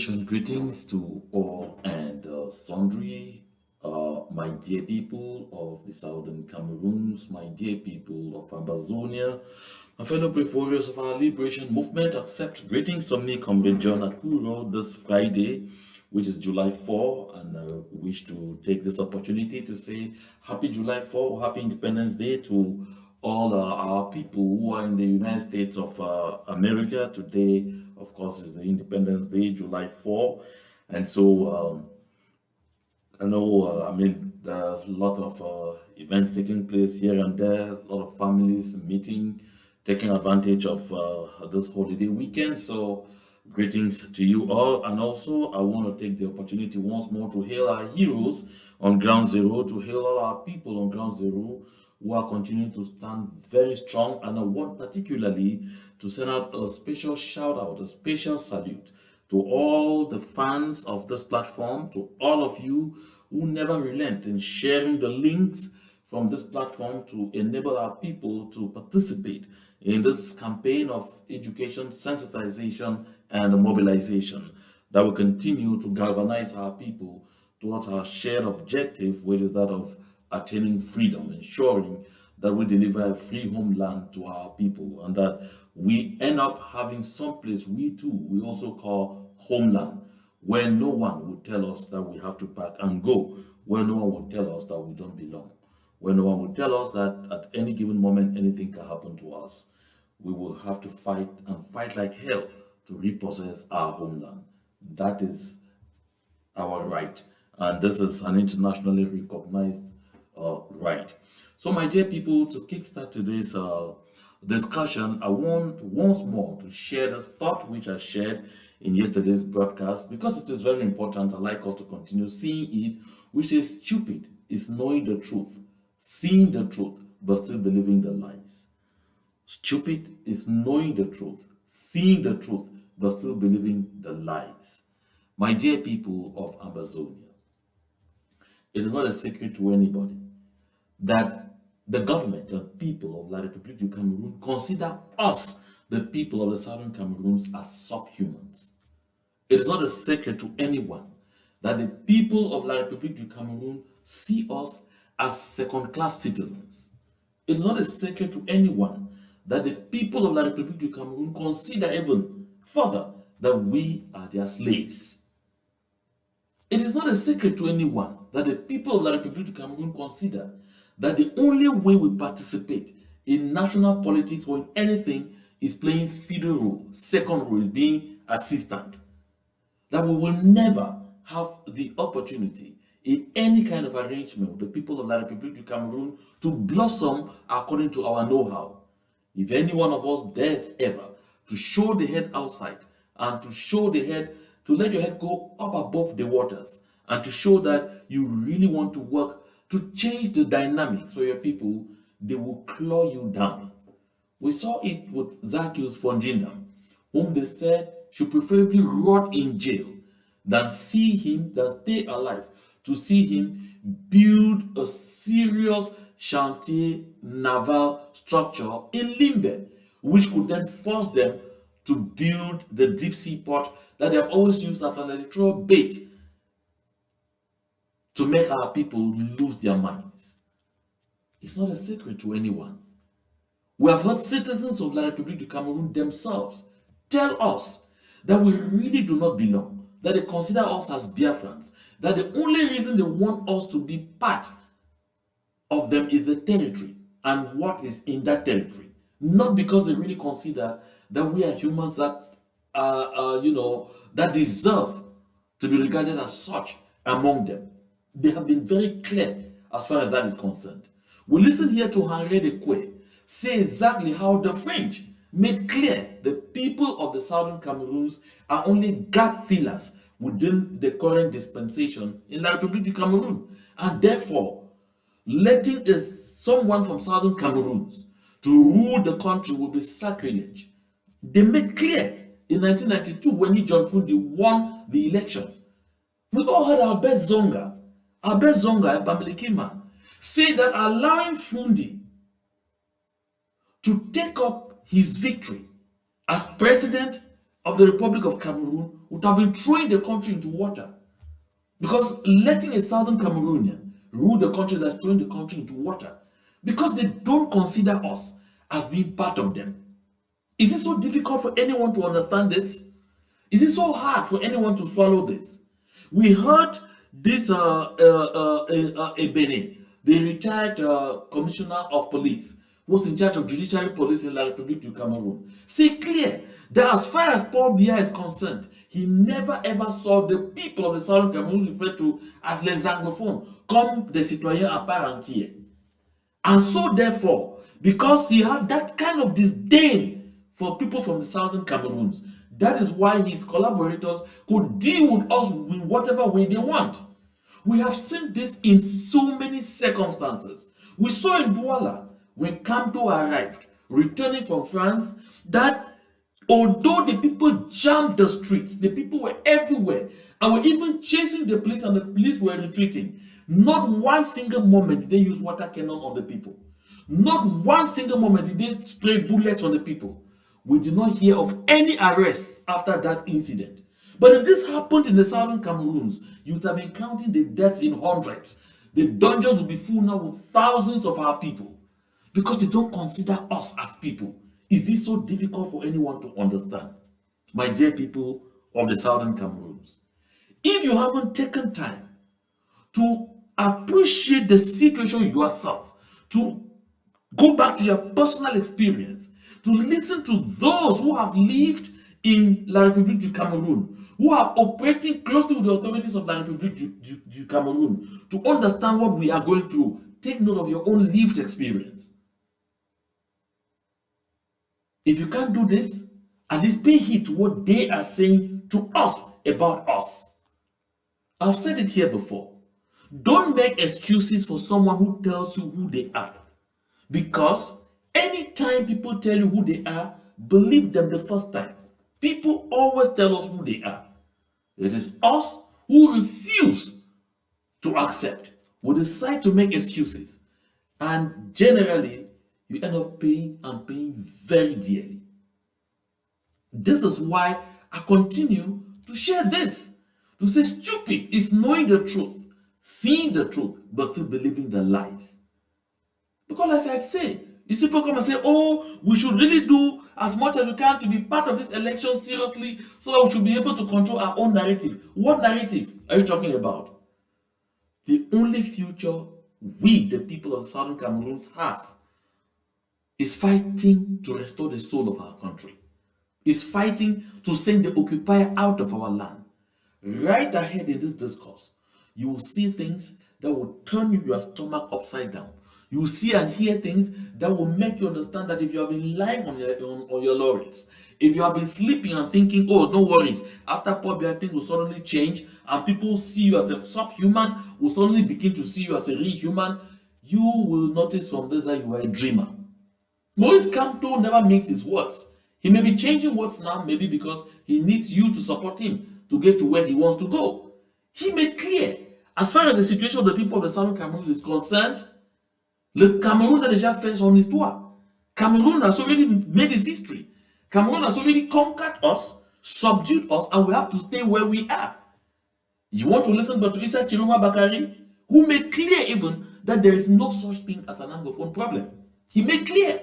liberation greetings to all and sundry, my dear people of the southern Cameroons, my dear people of Amazonia, my fellow brave warriors of our liberation movement. Accept greetings from me, Comrade John Akuro, this Friday, which is July 4, and I wish to take this opportunity to say Happy July 4, Happy Independence Day to all our people who are in the United States of America. Today, of course, is the Independence Day, July 4. And so I know, there's a lot of events taking place here and there, a lot of families meeting, taking advantage of this holiday weekend. So, greetings to you all. And also, I want to take the opportunity once more to hail our heroes on ground zero, to hail all our people on ground zero who are continuing to stand very strong. And I want particularly to send out a special shout out, a special salute to all the fans of this platform, to all of you who never relent in sharing the links from this platform to enable our people to participate in this campaign of education, sensitization, and mobilization that will continue to galvanize our people towards our shared objective, which is that of attaining freedom, ensuring that we deliver a free homeland to our people, and that we end up having some place we also call homeland, where no one will tell us that we have to pack and go, where no one will tell us that we don't belong, where no one will tell us that at any given moment anything can happen to us. We will have to fight and fight like hell to repossess our homeland. That is our right, and this is an internationally recognized right. So, my dear people, to kickstart today's discussion, I want once more to share this thought which I shared in yesterday's broadcast, because it is very important. I'd like us to continue seeing it, which is stupid is knowing the truth, seeing the truth, but still believing the lies. Stupid is knowing the truth, seeing the truth, but still believing the lies. My dear people of Amazonia, it is not a secret to anybody that the government and people of La République du Cameroon consider us, the people of the southern Cameroons, as subhumans. It is not a secret to anyone that the people of La République du Cameroon see us as second-class citizens. It is not a secret to anyone that the people of La République du Cameroon consider even further that we are their slaves. It is not a secret to anyone that the people of La République du Cameroon consider that the only way we participate in national politics or in anything is playing fiddle role, second role is being assistant. That we will never have the opportunity in any kind of arrangement with the people of La République du Cameroon to blossom according to our know-how. If any one of us dares ever to show the head outside and to show the head, to let your head go up above the waters and to show that you really want to work to change the dynamics for your people, they will claw you down. We saw it with Zacchaeus Fonjindam, whom they said should preferably rot in jail than stay alive to see him build a serious chantier naval structure in Limbe, which could then force them to build the deep sea port that they have always used as an electoral bait to make our people lose their minds. It's not a secret to anyone. We have heard citizens of La République du Cameroon themselves tell us that we really do not belong, that they consider us as Biafrans, that the only reason they want us to be part of them is the territory and what is in that territory. Not because they really consider that we are humans that that deserve to be regarded as such among them. They have been very clear as far as that is concerned. We listen here to Henri de Koué say exactly how the French made clear the people of the southern Cameroons are only gap fillers within the current dispensation in La République du Cameroon, and therefore letting someone from southern Cameroons to rule the country will be sacrilege. They made clear in 1992 when John Fundi won the election. We all heard Albert Zonga, a Bamilikima, say that allowing Fundi to take up his victory as president of the Republic of Cameroon would have been throwing the country into water. Because letting a southern Cameroonian rule the country, that's throwing the country into water, because they don't consider us as being part of them. Is it so difficult for anyone to understand this? Is it so hard for anyone to swallow this? We heard this Ebene, the retired commissioner of police, who was in charge of judiciary police in La République du Cameroun, say clear that as far as Paul Biya is concerned, he never ever saw the people of the southern Cameroon referred to as les anglophones, comme des citoyens à part entière. And so therefore, because he had that kind of disdain for people from the southern Cameroons, that is why his collaborators could deal with us in whatever way they want. We have seen this in so many circumstances. We saw in Douala, when Camto arrived, returning from France, that although the people jammed the streets, the people were everywhere, and were even chasing the police, and the police were retreating, not one single moment did they use water cannon on the people. Not one single moment did they spray bullets on the people. We did not hear of any arrests after that incident. But if this happened in the southern Cameroons, you would have been counting the deaths in hundreds. The dungeons would be full now with thousands of our people, because they don't consider us as people. Is this so difficult for anyone to understand? My dear people of the southern Cameroons, if you haven't taken time to appreciate the situation yourself, to go back to your personal experience, to listen to those who have lived in La République du Cameroun, who are operating closely with the authorities of La République du Cameroun, to understand what we are going through, take note of your own lived experience. If you can't do this, at least pay heed to what they are saying to us about us. I've said it here before. Don't make excuses for someone who tells you who they are. Because anytime people tell you who they are, believe them the first time. People always tell us who they are. It is us who refuse to accept. We decide to make excuses. And generally, you end up paying and paying very dearly. This is why I continue to share this. To say stupid is knowing the truth, seeing the truth, but still believing the lies. Because like I say, these people come and say, oh, we should really do as much as we can to be part of this election seriously so that we should be able to control our own narrative. What narrative are you talking about? The only future we, the people of the southern Cameroons, have is fighting to restore the soul of our country. Is fighting to send the occupier out of our land. Right ahead in this discourse, you will see things that will turn your stomach upside down. You will see and hear things that will make you understand that if you have been lying on your laurels, if you have been sleeping and thinking, oh, no worries, after Paul Biya, things will suddenly change and people see you as a subhuman, will suddenly begin to see you as a real human, you will notice from this that you are a dreamer. Maurice Kamto never makes his words. He may be changing words now, maybe because he needs you to support him to get to where he wants to go. He made clear, as far as the situation of the people of the southern Cameroon is concerned, le Cameroun a déjà fait son histoire. Cameroon has already made its history. Cameroon has already conquered us, subdued us, and we have to stay where we are. You want to listen but to Issa Chiruma Bakari, who made clear even that there is no such thing as an Anglophone problem. He made clear.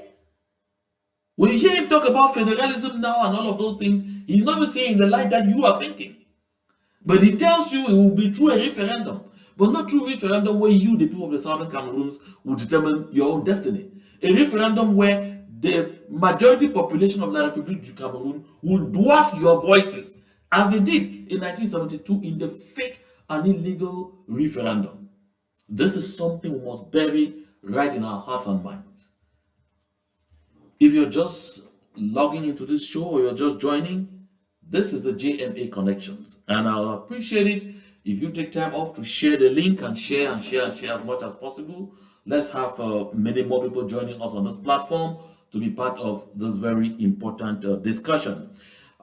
When you hear him talk about federalism now and all of those things, he's not even saying the light that you are thinking. But he tells you it will be through a referendum, but not through a referendum where you, the people of the southern Cameroons, will determine your own destiny. A referendum where the majority population of La République du Cameroun will dwarf your voices, as they did in 1972 in the fake and illegal referendum. This is something we must bury right in our hearts and minds. If you're just logging into this show or you're just joining, this is the JMA Connections. And I'll appreciate it if you take time off to share the link and share as much as possible. Let's have many more people joining us on this platform to be part of this very important discussion.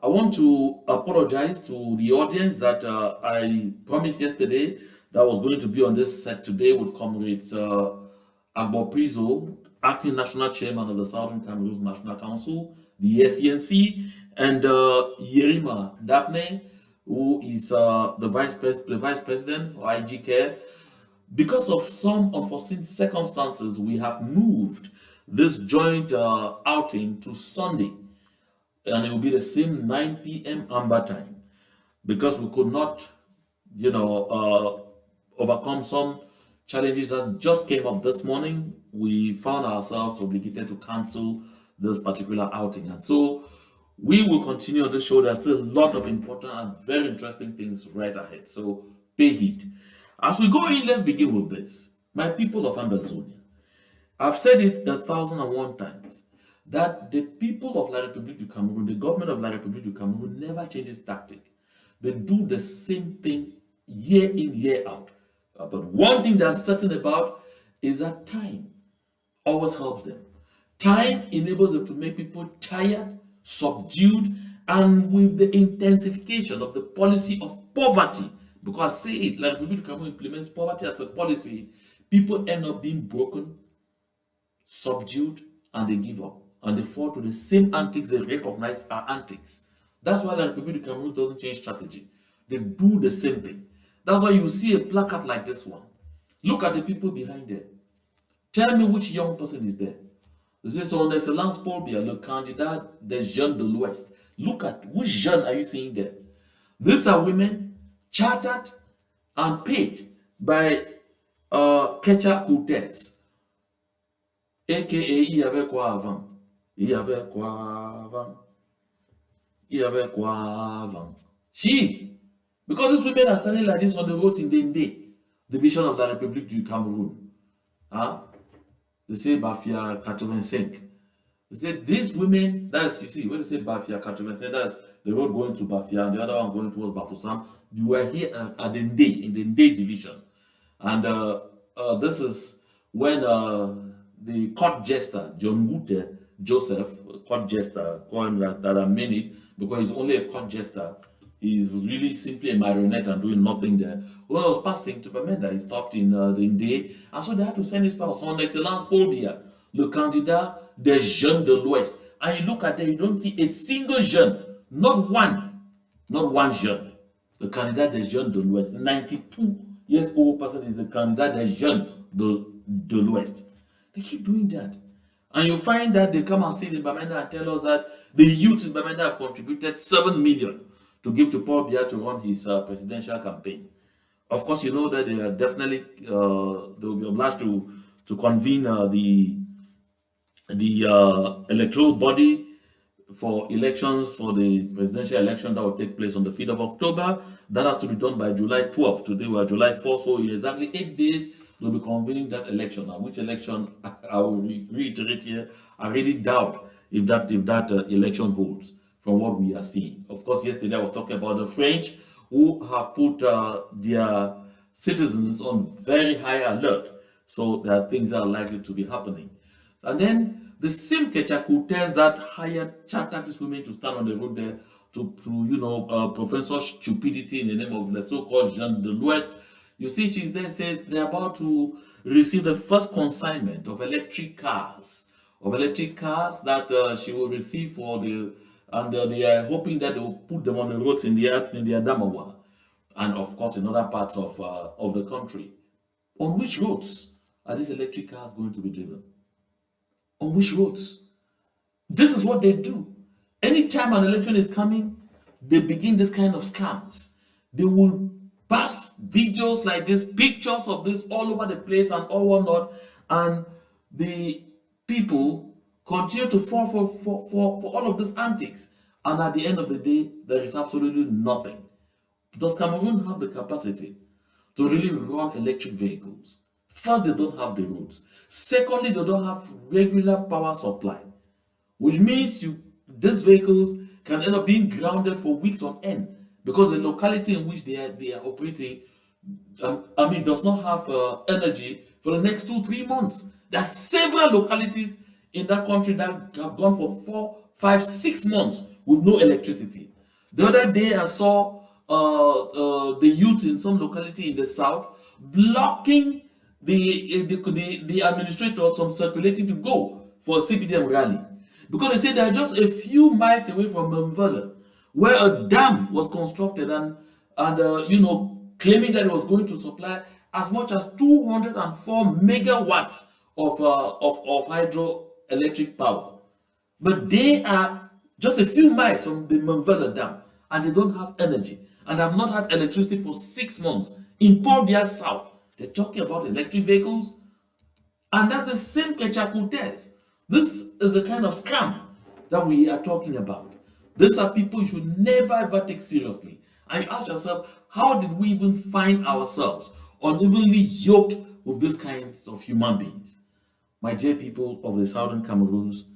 I want to apologize to the audience that I promised yesterday that I was going to be on this set today with comrades Agbo Prizo, Acting National Chairman of the Southern Cameroons National Council, the SCNC, and Yerima Dapne, who is the vice president or IGK. Because of some unforeseen circumstances, we have moved this joint outing to Sunday, and it will be the same 9 p.m. Amber time because we could not, overcome some challenges that just came up this morning. We found ourselves obligated to cancel this particular outing, and so we will continue on this show. There's still a lot of important and very interesting things right ahead. So pay heed. As we go in, let's begin with this. My people of Ambazonia, I've said it 1,001 times that the people of La République du Cameroon, the government of La République du Cameroon, never changes tactic. They do the same thing year in, year out. But one thing they're certain about is that time always helps them. Time enables them to make people tired, subdued, and with the intensification of the policy of poverty, because say it, like the Cameroon implements poverty as a policy, people end up being broken, subdued, and they give up. And they fall to the same antics they recognize are antics. That's why the Republic of Cameroon doesn't change strategy. They do the same thing. That's why you see a placard like this one. Look at the people behind there. Tell me which young person is there. This is Son Excellence Paul Biya, le candidat des jeunes de l'Ouest. Look at which jeunes are you seeing there? These are women chartered and paid by Kecha Coutez, aka il y avait quoi avant? Il y avait quoi avant? Il y avait quoi avant? She, because these women are standing like this on the roads in Dende, division of the Republic du Cameroon. Huh? They say Bafia 85. They say these women, that's, you see, when they say Bafia 85, that's the road going to Bafia and the other one going towards Bafusam. You were here at Dende, in the Dende division. And this is when the court jester, John Gute Joseph, court jester, call him that I mean it, because he's only a court jester. He's really simply a marionette and doing nothing there. When I was passing to Bamenda, he stopped in Dende, and so they had to send his power. Son Excellence Paul Biya, le candidat des jeunes de l'Ouest. And you look at there, you don't see a single jeune, not one jeune. The candidat des jeunes de l'Ouest, 92 years old person is the candidat des jeunes de l'Ouest. They keep doing that. And you find that they come and sit in Bamenda and tell us that the youth in Bamenda have contributed 7 million to give to Paul Biya to run his presidential campaign. Of course, you know that they are definitely they will be obliged to convene the electoral body for elections, for the presidential election that will take place on the 5th of October. That has to be done by July 12th. Today we are July 4th, so in exactly 8 days they'll be convening that election. Now, which election, I will reiterate here, I really doubt if that election holds from what we are seeing. Of course, yesterday I was talking about the French who have put their citizens on very high alert. So there are things that are likely to be happening. And then the same Kechakouters that hired chartered these women to stand on the road there to professor stupidity in the name of the so-called Jean de l'Ouest. You see, she's there, said they're about to receive the first consignment of electric cars that she will receive for and they are hoping that they will put them on the roads in the Adamawa and of course in other parts of the country. On which roads are these electric cars going to be driven? On which roads? This is what they do. Anytime an election is coming, they begin this kind of scams. They will pass videos like this, pictures of this all over the place and all whatnot, and the people continue to fall for all of these antics. And at the end of the day, there is absolutely nothing. Does Cameroon have the capacity to really run electric vehicles? First, they don't have the roads. Secondly, they don't have regular power supply, which means these vehicles can end up being grounded for weeks on end because the locality in which they are operating, does not have energy for the next 2-3 months. There are several localities in that country that have gone for 4, 5, 6 months with no electricity. The other day, I saw the youth in some locality in the south blocking the administrators from circulating to go for a CPDM rally. Because they say they are just a few miles away from Benvelle, where a dam was constructed and claiming that it was going to supply as much as 204 megawatts of hydroelectric power. But they are just a few miles from the Benvelle Dam and they don't have energy and have not had electricity for 6 months. In Port Bia South, they're talking about electric vehicles, and that's the same Kechakutes. This is the kind of scam that we are talking about. These are people you should never ever take seriously. And you ask yourself, how did we even find ourselves unevenly yoked with these kinds of human beings? My dear people of the southern Cameroons,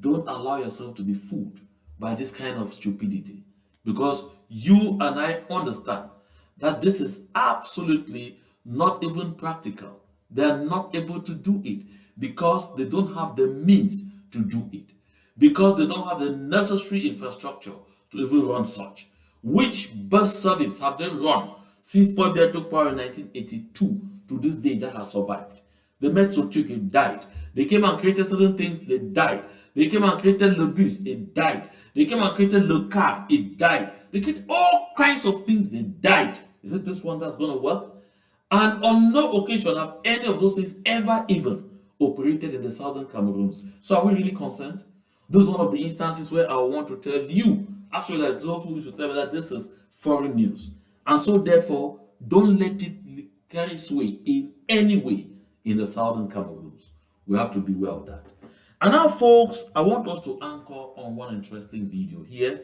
don't allow yourself to be fooled by this kind of stupidity, because you and I understand that this is absolutely not even practical. They are not able to do it because they don't have the means to do it, because they don't have the necessary infrastructure to even run such. Which bus service have they run since Port Bia took power in 1982 to this day that has survived? They met Sochuk, died. They came and created certain things, they died. They came and created Le Bus, it died. They came and created Le Car, it died. They created all kinds of things, they died. Is it this one that's going to work? And on no occasion have any of those things ever even operated in the southern Cameroons. So are we really concerned? This is one of the instances where I want to tell you, actually, like those who used to tell me that this is foreign news. And so therefore, don't let it carry sway in any way in the southern Cameroons. We have to beware of that. And now, folks, I want us to anchor on one interesting video here.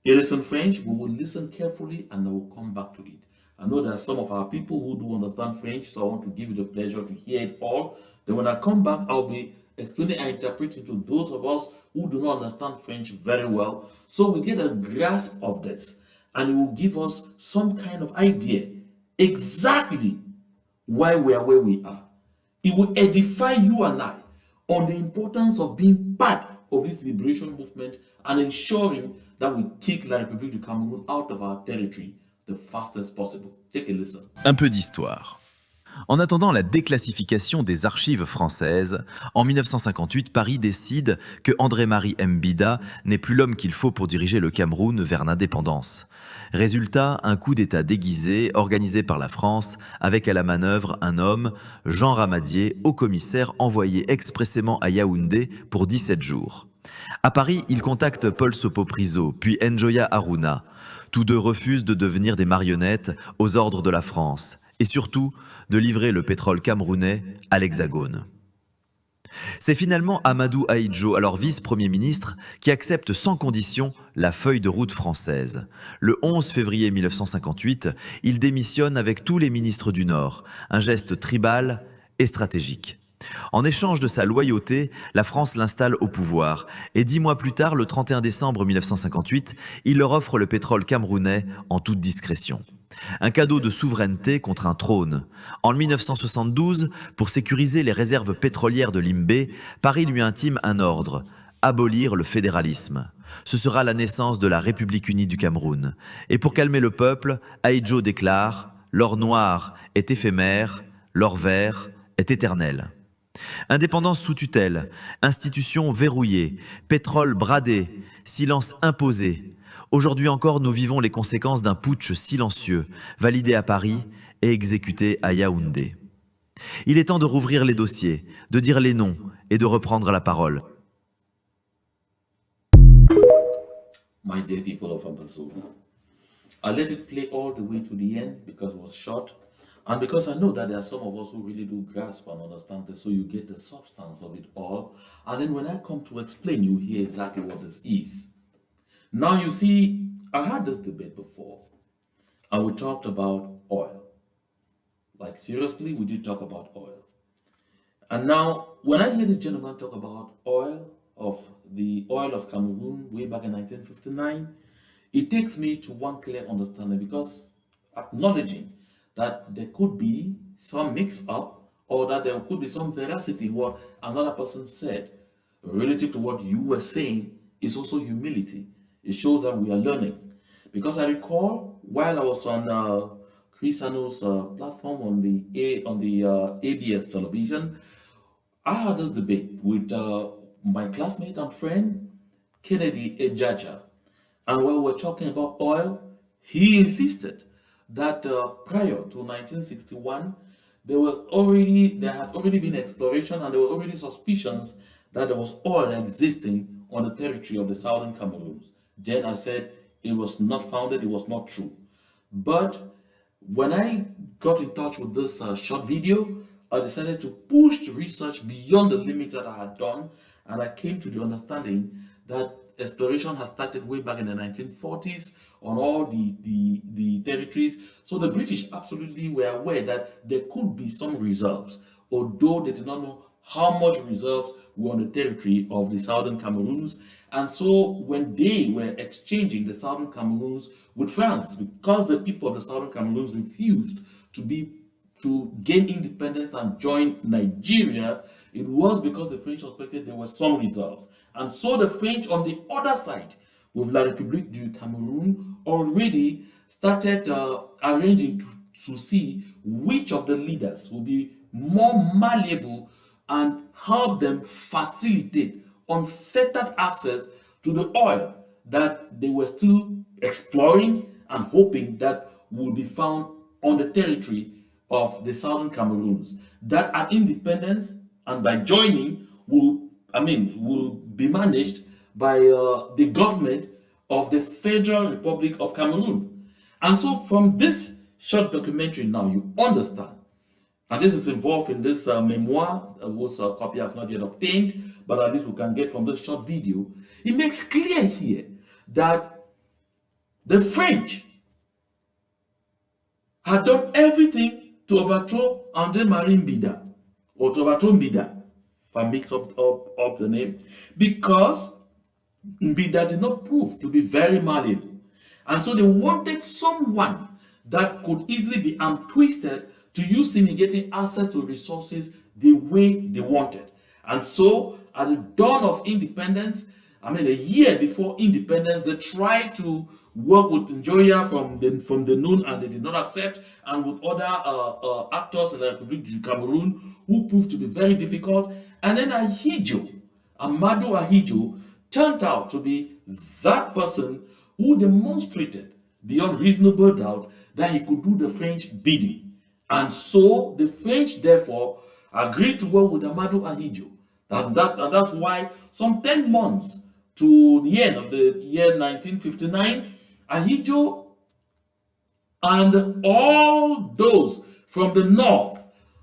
It is in French. We will listen carefully and I will come back to it. I know there are some of our people who do understand French, so I want to give you the pleasure to hear it all. Then when I come back, I'll be explaining and interpreting to those of us who do not understand French very well, so we get a grasp of this and it will give us some kind of idea exactly why we are where we are. It will edify you and I on the importance of being part of this liberation movement and ensuring that we kick La République du Cameroun out of our territory the fastest possible. Take a listen. Un peu d'histoire. En attendant la déclassification des archives françaises, en 1958, Paris décide que André-Marie Mbida n'est plus l'homme qu'il faut pour diriger le Cameroun vers l'indépendance. Résultat, un coup d'État déguisé organisé par la France avec à la manœuvre un homme, Jean Ramadier, haut commissaire envoyé expressément à Yaoundé pour 17 jours. À Paris, il contacte Paul Sopo-Priso, puis Njoya Haruna. Tous deux refusent de devenir des marionnettes aux ordres de la France et surtout de livrer le pétrole camerounais à l'Hexagone. C'est finalement Amadou Ahidjo, alors vice-premier ministre, qui accepte sans condition la feuille de route française. Le 11 février 1958, il démissionne avec tous les ministres du Nord, un geste tribal et stratégique. En échange de sa loyauté, la France l'installe au pouvoir et 10 mois plus tard, le 31 décembre 1958, il leur offre le pétrole camerounais en toute discrétion. Un cadeau de souveraineté contre un trône. En 1972, pour sécuriser les réserves pétrolières de Limbé, Paris lui intime un ordre, abolir le fédéralisme. Ce sera la naissance de la République unie du Cameroun. Et pour calmer le peuple, Ahidjo déclare « L'or noir est éphémère, l'or vert est éternel ». Indépendance sous tutelle, institutions verrouillées, pétrole bradé, silence imposé. Aujourd'hui encore, nous vivons les conséquences d'un putsch silencieux, validé à Paris et exécuté à Yaoundé. Il est temps de rouvrir les dossiers, de dire les noms et de reprendre la parole. My dear people of Ambazonia, I let it play all the way to the end because it was short and because I know that there are some of us who really do grasp and understand this, so you get the substance of it all. And then when I come to explain, you hear exactly what this is. Now you see, I had this debate before and we talked about oil. Like seriously, we did talk about oil. And now when I hear this gentleman talk about the oil of Cameroon way back in 1959, it takes me to one clear understanding, because acknowledging that there could be some mix-up or that there could be some veracity in what another person said relative to what you were saying is also humility. It shows that we are learning. Because I recall while I was on Chris Sano's platform on the ABS television, I had this debate with my classmate and friend, Kennedy Ejaja. And when we were talking about oil, he insisted that prior to 1961, there had already been exploration and there were already suspicions that there was oil existing on the territory of the southern Cameroons. Then I said it was not founded, it was not true. But when I got in touch with this short video, I decided to push the research beyond the limits that I had done, and I came to the understanding that exploration had started way back in the 1940s on all the territories. So the British absolutely were aware that there could be some reserves, although they did not know how much reserves were on the territory of the southern Cameroons. And so when they were exchanging the southern Cameroons with France, because the people of the southern Cameroons refused to gain independence and join Nigeria, it was because the French suspected there were some reserves. And so the French on the other side, with La République du Cameroun, already started arranging to see which of the leaders will be more malleable and help them facilitate unfettered access to the oil that they were still exploring and hoping that would be found on the territory of the southern Cameroons. That at independence and by joining will be managed by the government of the Federal Republic of Cameroon. And so from this short documentary now, you understand, and this is involved in this memoir, whose copy I have not yet obtained, but at least we can get from this short video. It makes clear here that the French had done everything to overthrow André-Marie Mbida, or to overthrow Mbida, if I mix up the name, because Mbida did not prove to be very malleable. And so they wanted someone that could easily be untwisted to use him in getting access to resources the way they wanted. And so at the dawn of independence, a year before independence, they tried to work with Njoya from the Noon, and they did not accept, and with other actors in the Republic du Cameroon who proved to be very difficult. And then Amadou Ahidjo, turned out to be that person who demonstrated beyond reasonable doubt that he could do the French bidding. And so the French therefore agreed to work with Amadou Ahidjo. And that's why some 10 months to the end of the year 1959, Ahidjo and all those from the north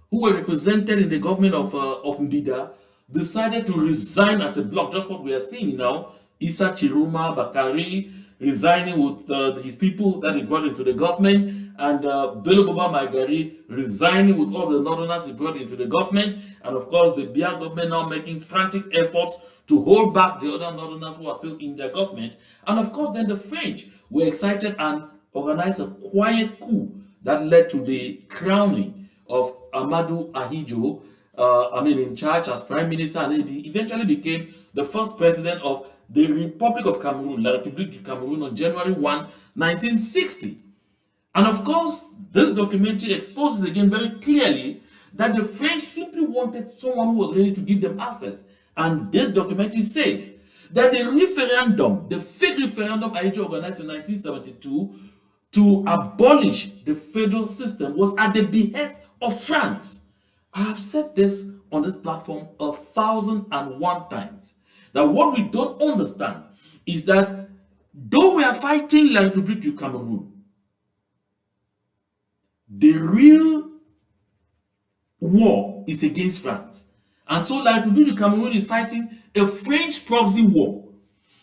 who were represented in the government of Mbida decided to resign as a bloc. Just what we are seeing now. Issa Chiruma Bakari resigning with his people that he brought into the government, and Bello Boba Maigari resigning with all the northerners he brought into the government, and of course the Biya government now making frantic efforts to hold back the other northerners who are still in their government. And of course then the French were excited and organized a quiet coup that led to the crowning of Amadou Ahidjo in charge as prime minister, and he eventually became the first president of the Republic of Cameroon, La République du Cameroon, on January 1, 1960. And of course, this documentary exposes again very clearly that the French simply wanted someone who was ready to give them access. And this documentary says that the referendum, the fake referendum Ahidjo organized in 1972 to abolish the federal system, was at the behest of France. I have said this on this platform 1,001 times, that what we don't understand is that though we are fighting La République du Cameroun, the real war is against France. And so La République du Cameroun is fighting a French proxy war.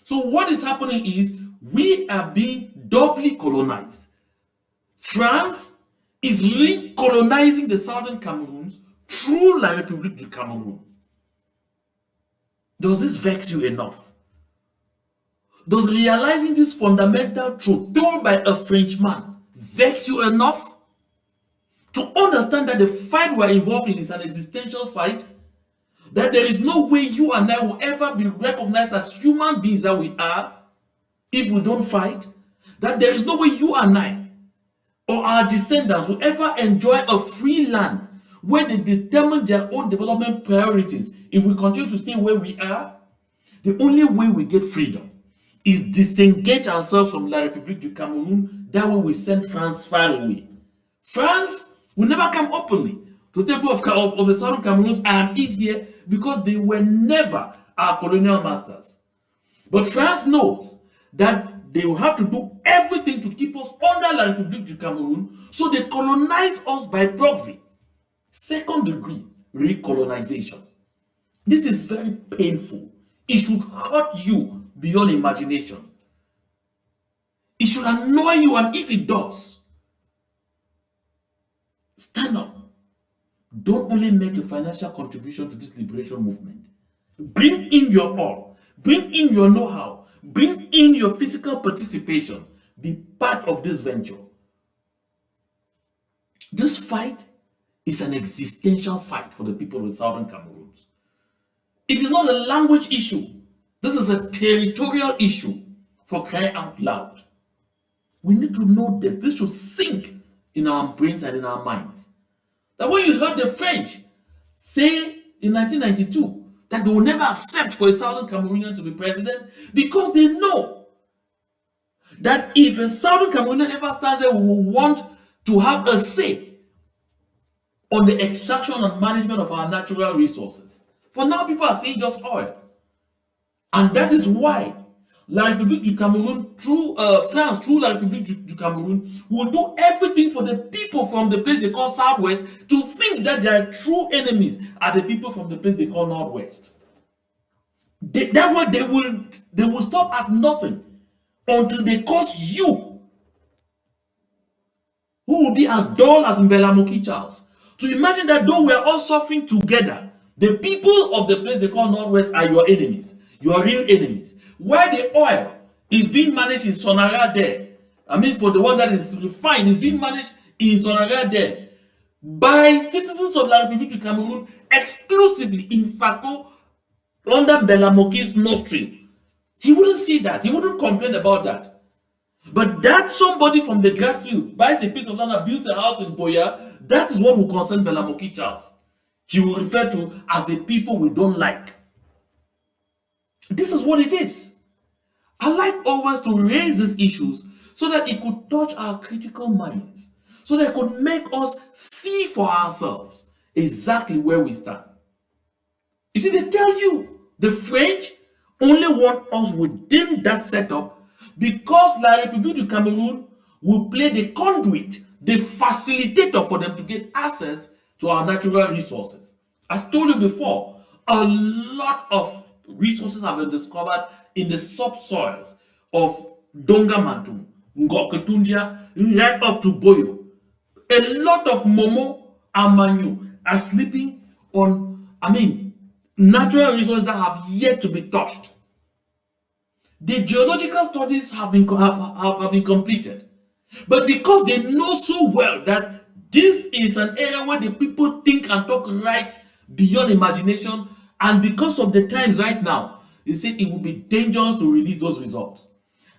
So what is happening is we are being doubly colonized. France is recolonizing the southern Cameroons through La République du Cameroun. Does this vex you enough? Does realizing this fundamental truth told by a Frenchman vex you enough to understand that the fight we're involved in is an existential fight? That there is no way you and I will ever be recognized as human beings that we are if we don't fight? That there is no way you and I or our descendants will ever enjoy a free land where they determine their own development priorities if we continue to stay where we are? The only way we get freedom is disengage ourselves from La République du Cameroon. That way we send France far away. France will never come openly to the people of the southern Cameroons and eat here because they were never our colonial masters. But France knows that they will have to do everything to keep us under La République du Cameroon, so they colonize us by proxy. Second degree recolonization. This is very painful. It should hurt you beyond imagination. It should annoy you, and if it does, stand up. Don't only make a financial contribution to this liberation movement. Bring in your all. Bring in your know-how. Bring in your physical participation. Be part of this venture. This fight is an existential fight for the people of Southern Cameroons. It is not a language issue. This is a territorial issue, for crying out loud. We need to know this. This should sink in our brains and in our minds. That when you heard the French say in 1992 that they will never accept for a Southern Cameroonian to be president, because they know that if a Southern Cameroonian ever stands there, we will want to have a say on the extraction and management of our natural resources. For now, people are saying just oil. And that is why La République du Cameroon, through France, through La République du Cameroon, will do everything for the people from the place they call Southwest to think that their true enemies are the people from the place they call Northwest. That's why they will stop at nothing until they cause you, who will be as dull as Mbelamoki Charles, to imagine that though we are all suffering together, the people of the place they call Northwest are your enemies, your real enemies. Where the oil is being managed in Sonara there, I mean for the one that is refined, is being managed in Sonara there by citizens of La République du Cameroon exclusively, in fact, under Mbelamoki's nostril. He wouldn't see that. He wouldn't complain about that. But that somebody from the grassroots buys a piece of land and builds a house in Boya, that is what will concern Mbelamoki Charles. He will refer to as the people we don't like. This is what it is. I like always to raise these issues so that it could touch our critical minds, so that it could make us see for ourselves exactly where we stand. You see, they tell you the French only want us within that setup because La République du Cameroon will play the conduit, the facilitator for them to get access to our natural resources. As told you before, a lot of resources have been discovered in the subsoils of Dongamantu, Ngoketundia, right up to Boyo. A lot of Momo and Manu are sleeping on, natural resources that have yet to be touched. The geological studies have been completed. But because they know so well that this is an area where the people think and talk right beyond imagination, and because of the times right now, they say it would be dangerous to release those results.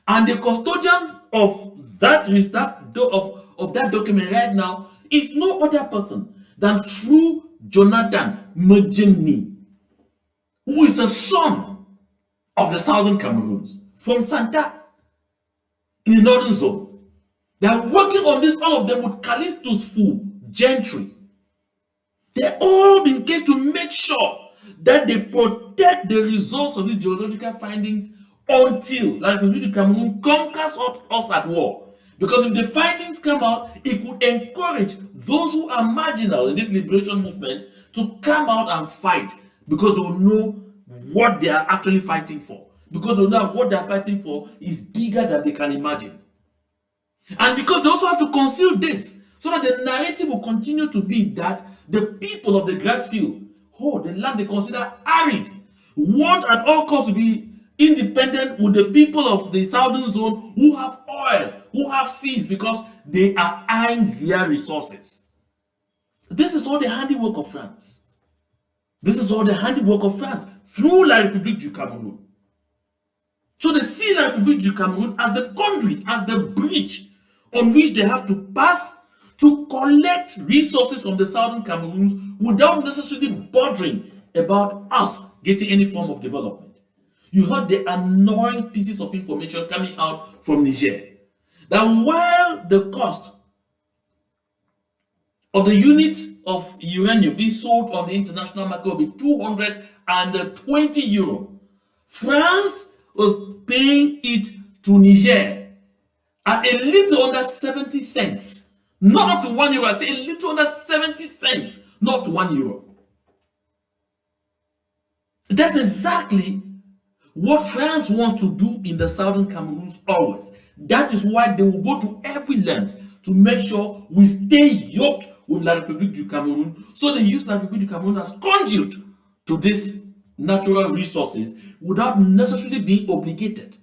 And the custodian of that document right now is no other person than Fru Jonathan Mjemni, who is a son of the Southern Cameroons from Santa in the Northern Zone. They are working on this, all of them, with Callisto's full gentry. They're all engaged to make sure that they protect the results of these geological findings until La République du Cameroon conquers us at war. Because if the findings come out, it could encourage those who are marginal in this liberation movement to come out and fight, because they will know what they are actually fighting for. Because they know what they are fighting for is bigger than they can imagine. And because they also have to conceal this, so that the narrative will continue to be that the people of the grass field, the land they consider arid, want at all costs to be independent with the people of the southern zone who have oil, who have seas, because they are eyeing their resources. This is all the handiwork of France. This is all the handiwork of France through La République du Cameroon. So they see La République du Cameroon as the conduit, as the bridge on which they have to pass to collect resources from the southern Cameroons without necessarily bothering about us getting any form of development. you heard the annoying pieces of information coming out from Niger. That while the cost of the unit of uranium being sold on the international market will be 220 euro, France was paying it to Niger at a little under 70 cents. Not up to 1 euro, I say a little under 70 cents, not up to 1 euro. That's exactly what France wants to do in the southern Cameroons always. That is why they will go to every length to make sure we stay yoked with La République du Cameroun. So they use La République du Cameroun as conduit to these natural resources without necessarily being obligated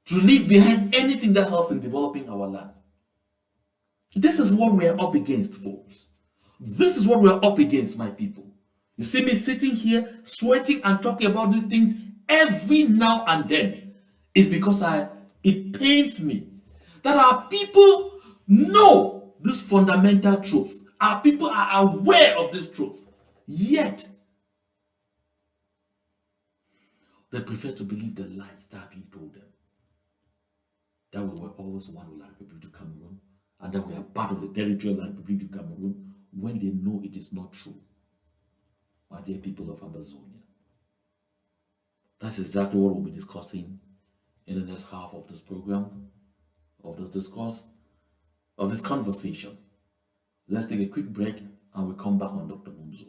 to leave behind anything that helps in developing our land. This is what we are up against, folks. This is what we are up against, my people. You see me sitting here, sweating and talking about these things every now and then. It's because it pains me that our people know this fundamental truth. Our people are aware of this truth. Yet, they prefer to believe the lies that are being told them. That we were always one with La République du Cameroun, and that we are part of the territory of La République du Cameroun, when they know it is not true. My dear people of Amazonia, that's exactly what we'll be discussing in the next half of this program, of this discourse, of this conversation. Let's take a quick break and we'll come back on Dr. Munzu.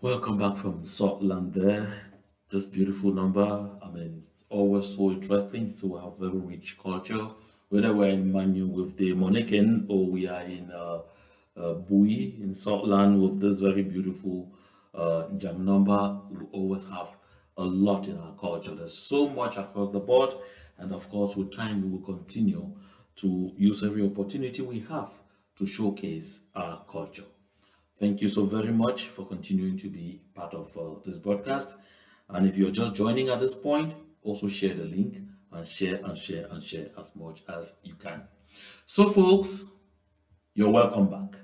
Welcome back from Saltland there. This beautiful number. I mean, it's always so interesting. So we have very rich culture. Whether we're in Manu with the Monekin or we are in Bui in Saltland with this very beautiful jam number, we always have a lot in our culture. There's so much across the board, and of course with time we will continue to use every opportunity we have to showcase our culture. Thank you so very much for continuing to be part of this broadcast. And if you're just joining at this point, also share the link and share and share and share as much as you can. So folks, you're welcome back.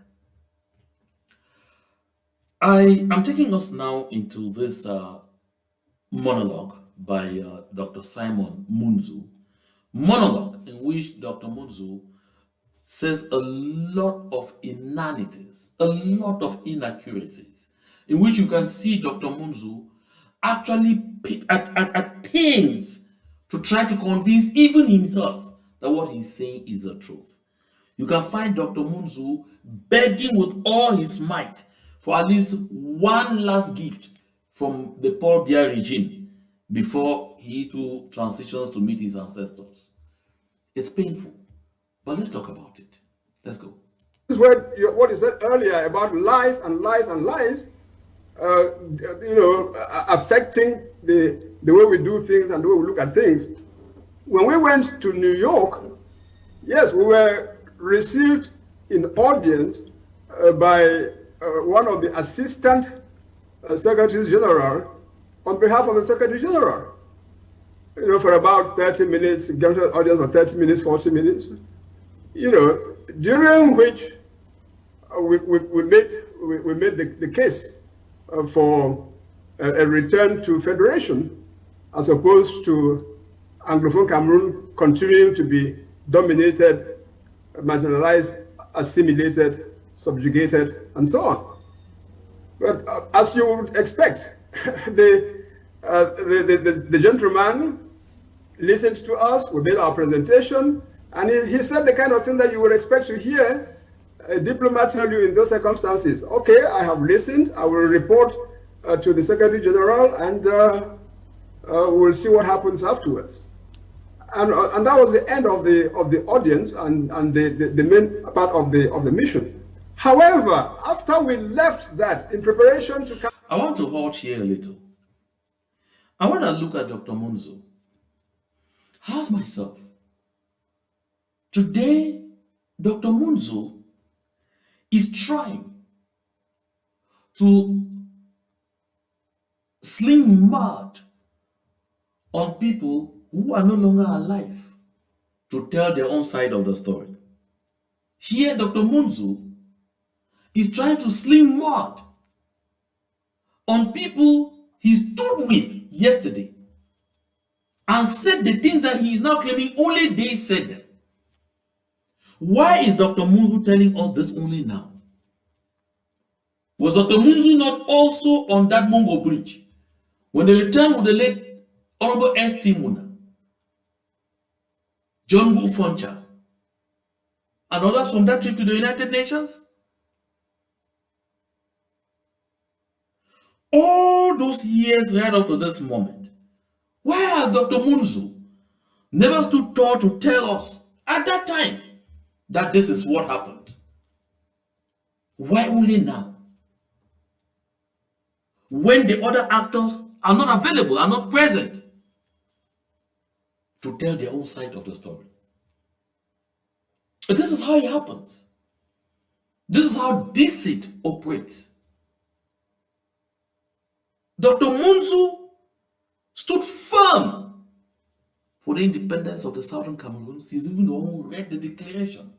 I am taking us now into this monologue by Dr. Simon Munzu. Monologue in which Dr. Munzu says a lot of inanities, a lot of inaccuracies, in which you can see Dr. Munzu actually at pains to try to convince even himself that what he's saying is the truth. You can find Dr. Munzu begging with all his might for at least one last gift from the Paul Biya regime before he too transitions to meet his ancestors. It's painful, but let's talk about it. Let's go. This is what you said earlier about lies and lies and lies, affecting the way we do things and the way we look at things. When we went to New York, yes, we were received in audience by one of the assistant secretaries general on behalf of the secretary general. For about 30 minutes, audience for 30 minutes, 40 minutes, during which we made the case for a return to federation, as opposed to Anglophone Cameroon continuing to be dominated, marginalized assimilated, subjugated, and so on. But as you would expect, the gentleman listened to us, we made our presentation, and he said the kind of thing that you would expect to hear a diplomat tell you in those circumstances. Okay, I have listened, I will report to the Secretary General, and we'll see what happens afterwards. And that was the end of the audience and the main part of the mission. However, after we left that in preparation to come, I want to halt here a little. I want to look at Dr. Munzu. Ask myself, today, Dr. Munzu is trying to sling mud on people who are no longer alive to tell their own side of the story. Here, Dr. Munzu is trying to sling mud on people he stood with yesterday and said the things that he is now claiming only they said them. Why is Dr. Munzu telling us this only now? Was Dr. Munzu not also on that Mungo bridge when they returned with the late Honorable S.T. Muna, John Wu Foncha, and others from that trip to the United Nations? All those years right up to this moment, why has Dr. Munzu never stood tall to tell us at that time that this is what happened? Why only now? When the other actors are not available, are not present to tell their own side of the story. But this is how it happens. This is how deceit operates. Dr. Munzu stood firm for the independence of the Southern Cameroons. He's even the one who read the declaration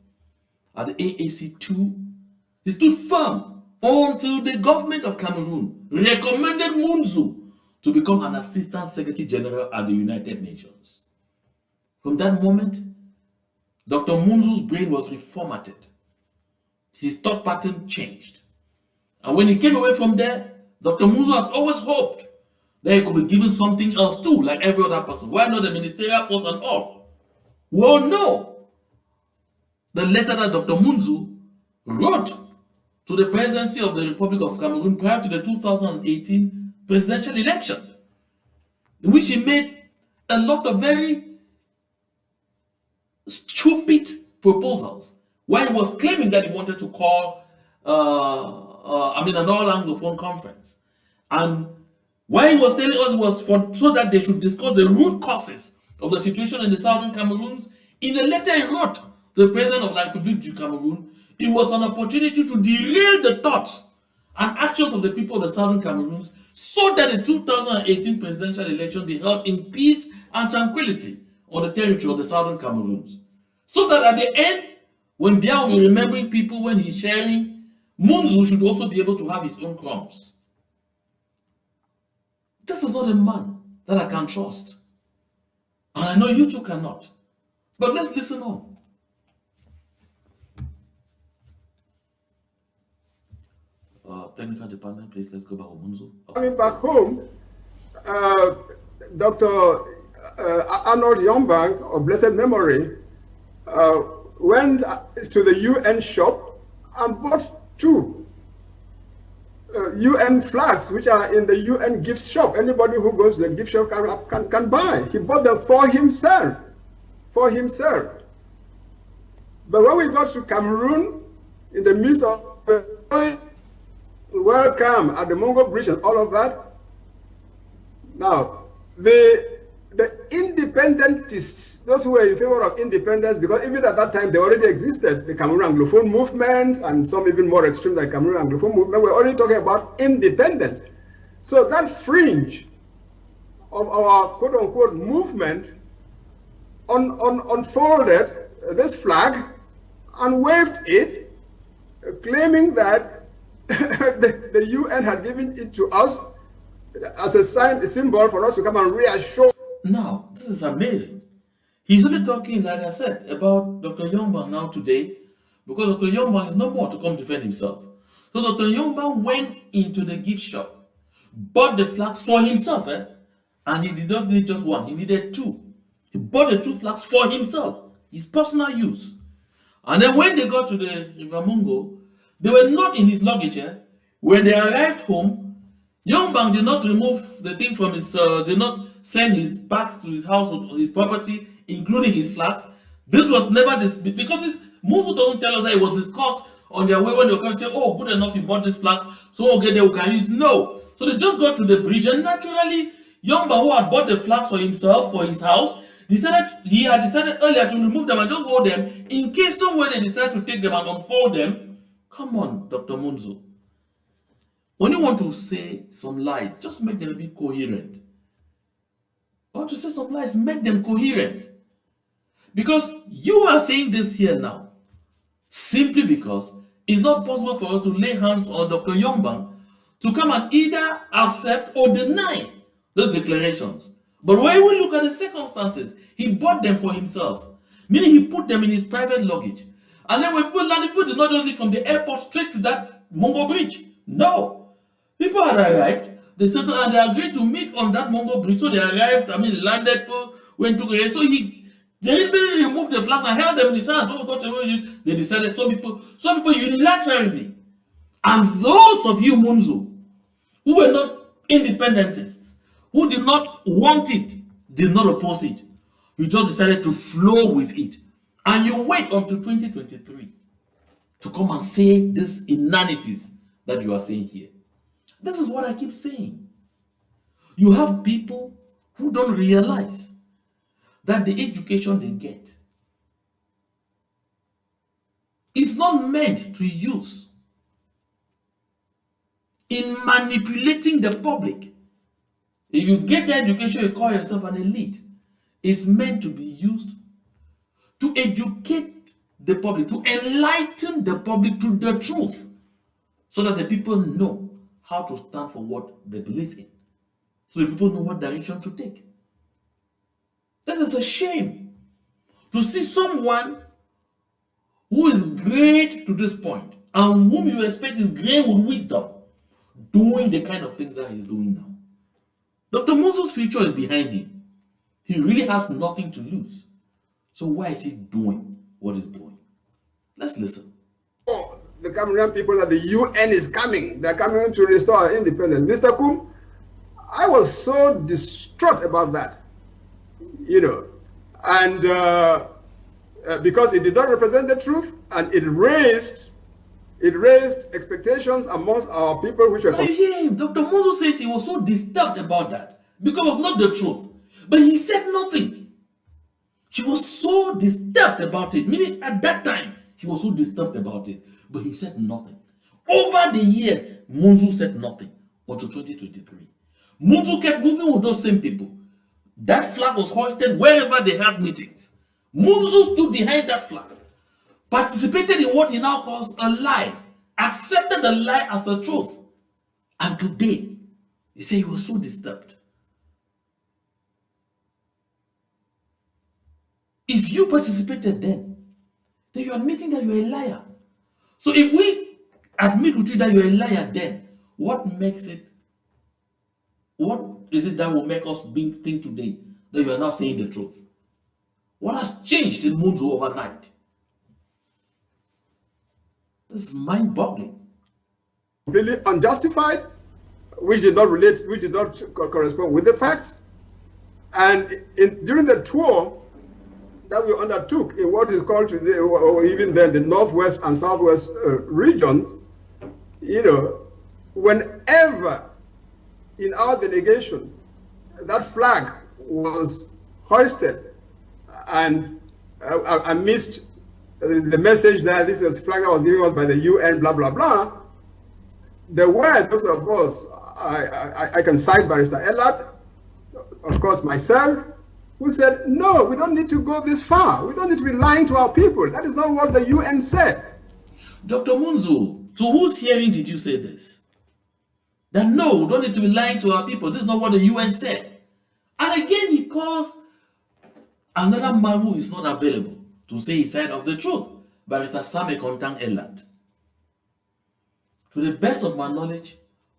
at the AAC2. He stood firm until the government of Cameroon recommended Munzu to become an Assistant Secretary General at the United Nations. From that moment, Dr. Munzu's brain was reformatted. His thought pattern changed. And when he came away from there, Dr. Munzu has always hoped that he could be given something else too, like every other person. Why not the ministerial post and all? We all know the letter that Dr. Munzu wrote to the presidency of the Republic of Cameroon prior to the 2018 presidential election, in which he made a lot of very stupid proposals, while he was claiming that he wanted to call an all-Anglophone conference. And why he was telling us was so that they should discuss the root causes of the situation in the Southern Cameroons. In a letter he wrote to the President of La République du Cameroon, it was an opportunity to derail the thoughts and actions of the people of the Southern Cameroons so that the 2018 presidential election be held in peace and tranquility on the territory of the Southern Cameroons. So that at the end, when they will be remembering people when he's sharing, Munzu should also be able to have his own crumbs. This is not a man that I can trust. And I know you two cannot. But let's listen on. Technical department, please, let's go back to Munzu. Coming back home, Dr. Arnold Youngbank, of blessed memory, went to the UN shop and bought two UN flags, which are in the UN gift shop. Anybody who goes to the gift shop can buy. He bought them for himself. For himself. But when we got to Cameroon, in the midst of welcome at the Mungo Bridge and all of that, now the independentists, those who were in favor of independence, because even at that time they already existed, the Cameroon Anglophone movement and some even more extreme like Cameroon Anglophone movement, were already talking about independence. So that fringe of our quote-unquote movement unfolded this flag and waved it, claiming that the UN had given it to us as a sign, a symbol for us to come and reassure. Now, this is amazing. He's only talking, like I said, about Dr. Youngbank now today, because Dr. Youngman is no more to come defend himself. So Dr. Youngman went into the gift shop, bought the flags for himself, and he did not need just one, he needed two. He bought the two flags for himself, his personal use. And then when they got to the River Mungo, they were not in his luggage. When they arrived home, Youngman did not remove the thing from his, did not send his back to his house or his property, including his flags. This was never this, because this Munzu doesn't tell us that it was discussed on their way when they were coming to say, oh, good enough, you bought this flag, so okay, they can use. No. So they just got to the bridge, and naturally, Youngman, who had bought the flags for himself, for his house, he had decided earlier to remove them and just hold them in case somewhere they decide to take them and unfold them. Come on, Dr. Munzu. When you want to say some lies, just make them be coherent. Want to say some lies, make them coherent. Because you are saying this here now, simply because it's not possible for us to lay hands on Dr. Youngman to come and either accept or deny those declarations. But when we look at the circumstances, he bought them for himself, meaning he put them in his private luggage. And then when people landed, people did not just leave from the airport straight to that Mungo Bridge. No. People had arrived, they settled, and they agreed to meet on that Mungo Bridge. So they arrived, landed, went to so he deliberately removed the flags and held them in his hands. They decided, some people unilaterally. And those of you, Munzu, who were not independentists, who did not want it, did not oppose it, you just decided to flow with it. And you wait until 2023 to come and say these inanities that you are saying here. This is what I keep saying. You have people who don't realize that the education they get is not meant to use in manipulating the public. If you get the education, you call yourself an elite. It's meant to be used to educate the public, to enlighten the public to the truth, so that the people know how to stand for what they believe in, so the people know what direction to take. That is a shame to see someone who is great to this point and whom you expect is great with wisdom doing the kind of things that he's doing now. Dr. Munzu's future is behind him. He really has nothing to lose. So why is he doing what he's doing? Let's listen. Oh, the Cameroonian people that the UN is coming. They're coming to restore our independence. Mr. Kum, I was so distraught about that, and because it did not represent the truth, and it raised expectations amongst our people, which were. I hear him. Dr. Munzu says he was so disturbed about that because it was not the truth, but he said nothing. He was so disturbed about it, meaning at that time he was so disturbed about it, but he said nothing. Over the years, Munzu said nothing until 2023. Munzu kept moving with those same people. That flag was hoisted wherever they had meetings. Munzu stood behind that flag, participated in what he now calls a lie, accepted the lie as a truth. And today, he said he was so disturbed. If you participated then you're admitting that you're a liar. So if we admit with you that you're a liar then, what is it that will make us think today that you are now saying the truth? What has changed in Munzu overnight? This is mind-boggling. Really unjustified, which did not correspond with the facts. And during the tour that we undertook in what is called today, or even then, the Northwest and Southwest regions, whenever in our delegation that flag was hoisted and amidst the message that this is flag that was given us by the UN, blah, blah, blah, there were those of us, I can cite Barrister Ellard, of course myself, who said, no, we don't need to go this far. We don't need to be lying to our people. That is not what the UN said. Dr. Munzu, to whose hearing did you say this? That no, we don't need to be lying to our people. This is not what the UN said. And again, he calls another man who is not available to say his side of the truth. Barrister Sam Ekontang Elat. To the best of my knowledge,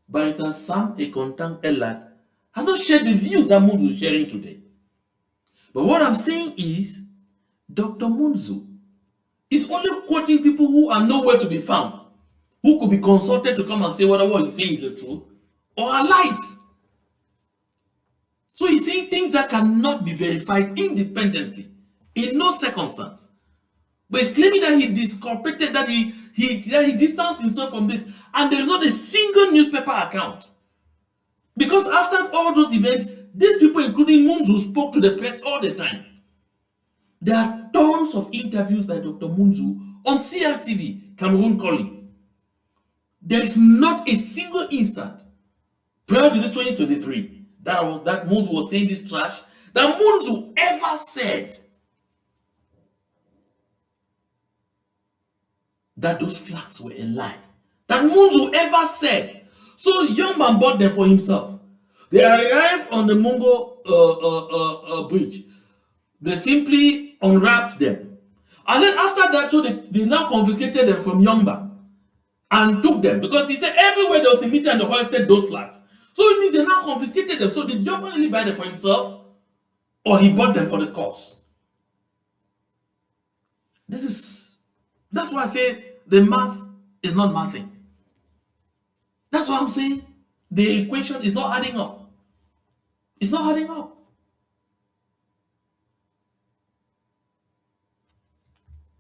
Barrister Sam Ekontang Elat has not shared the views that Munzu is sharing today. But what I'm saying is, Dr. Munzu is only quoting people who are nowhere to be found, who could be consulted to come and say whether what he's saying is the truth or are lies. So he's saying things that cannot be verified independently in no circumstance. But he's claiming that he disculpated, that he distanced himself from this, and there is not a single newspaper account. Because after all those events, these people, including Munzu, spoke to the press all the time. There are tons of interviews by Dr. Munzu on CRTV, Cameroon calling. There is not a single instant prior to this 2023 that Munzu was saying this trash, that Munzu ever said that those flags were a lie. That Munzu ever said. So young man bought them for himself. They arrived on the Mungo bridge. They simply unwrapped them. And then after that, so they now confiscated them from Yongba and took them. Because he said everywhere there was a meeting and they hoisted those flags. So it means they now confiscated them. So did Yongba really buy them for himself? Or he bought them for the cause? That's why I say the math is not mathing. That's what I'm saying. The equation is not adding up. It's not adding up.